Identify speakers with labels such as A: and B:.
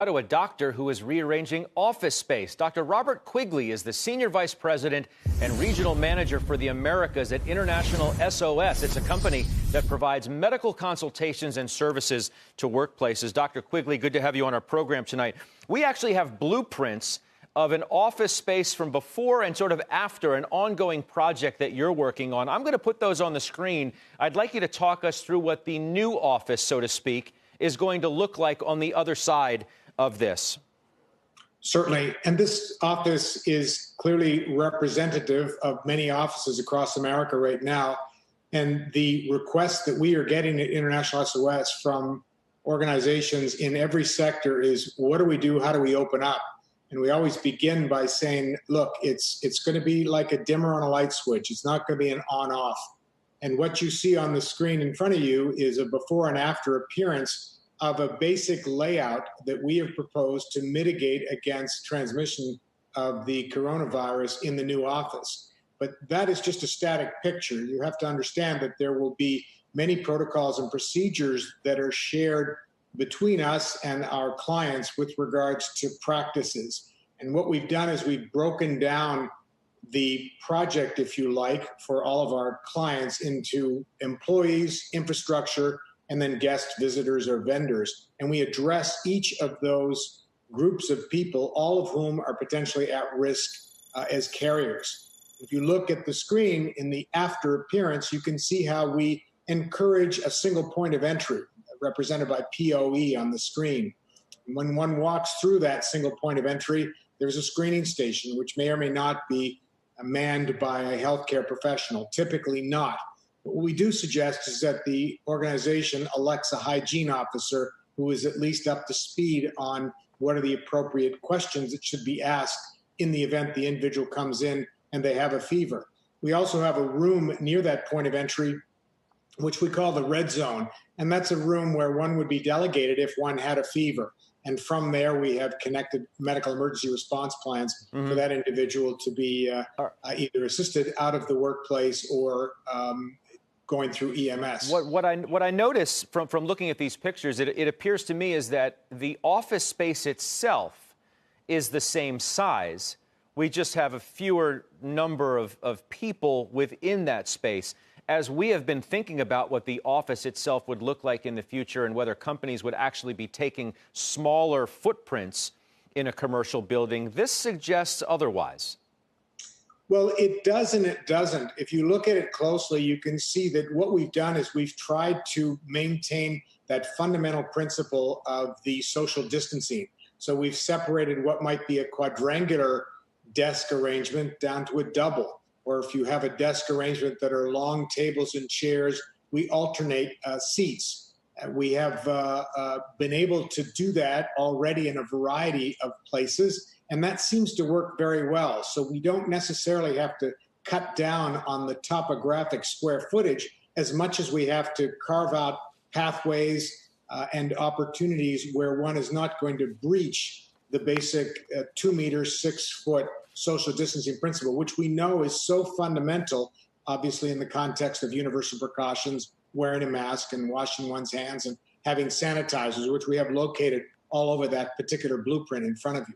A: To a doctor who is rearranging office space. Dr. Robert Quigley is the Senior Vice President and Regional Manager for the Americas at International SOS. It's a company that provides medical consultations and services to workplaces. Dr. Quigley, good to have you on our program tonight. We actually have blueprints of an office space from before and sort of after an ongoing project that you're working on. I'm going to put those on the screen. I'd like you to talk us through what the new office, so to speak, is going to look like on the other side of this.
B: Certainly. And this office is clearly representative of many offices across America right now. And the request that we are getting at International SOS from organizations in every sector is, what do we do? How do we open up? And we always begin by saying, look, it's going to be like a dimmer on a light switch. It's not going to be an on-off. And what you see on the screen in front of you is a before and after appearance of a basic layout that we have proposed to mitigate against transmission of the coronavirus in the new office. But that is just a static picture. You have to understand that there will be many protocols and procedures that are shared between us and our clients with regards to practices. And what we've done is we've broken down the project, if you like, for all of our clients into employees, infrastructure, and then guest visitors or vendors. And we address each of those groups of people, all of whom are potentially at risk as carriers. If you look at the screen in the after appearance, you can see how we encourage a single point of entry, represented by POE on the screen. And when one walks through that single point of entry, there's a screening station, which may or may not be manned by a healthcare professional, typically not. What we do suggest is that the organization elects a hygiene officer who is at least up to speed on what are the appropriate questions that should be asked in the event the individual comes in and they have a fever. We also have a room near that point of entry, which we call the red zone. And that's a room where one would be delegated if one had a fever. And from there, we have connected medical emergency response plans for that individual to be either assisted out of the workplace or going through EMS.
A: What I notice from looking at these pictures, it appears to me is that the office space itself is the same size. We just have a fewer number of people within that space. As we have been thinking about what the office itself would look like in the future and whether companies would actually be taking smaller footprints in a commercial building, this suggests otherwise.
B: Well, it does and it doesn't. If you look at it closely, you can see that what we've done is we've tried to maintain that fundamental principle of the social distancing. So we've separated what might be a quadrangular desk arrangement down to a double. Or if you have a desk arrangement that are long tables and chairs, we alternate seats. We have been able to do that already in a variety of places. And that seems to work very well. So we don't necessarily have to cut down on the topographic square footage as much as we have to carve out pathways and opportunities where one is not going to breach the basic 2 meter, 6 foot social distancing principle, which we know is so fundamental, obviously in the context of universal precautions, wearing a mask and washing one's hands and having sanitizers, which we have located all over that particular blueprint in front of you.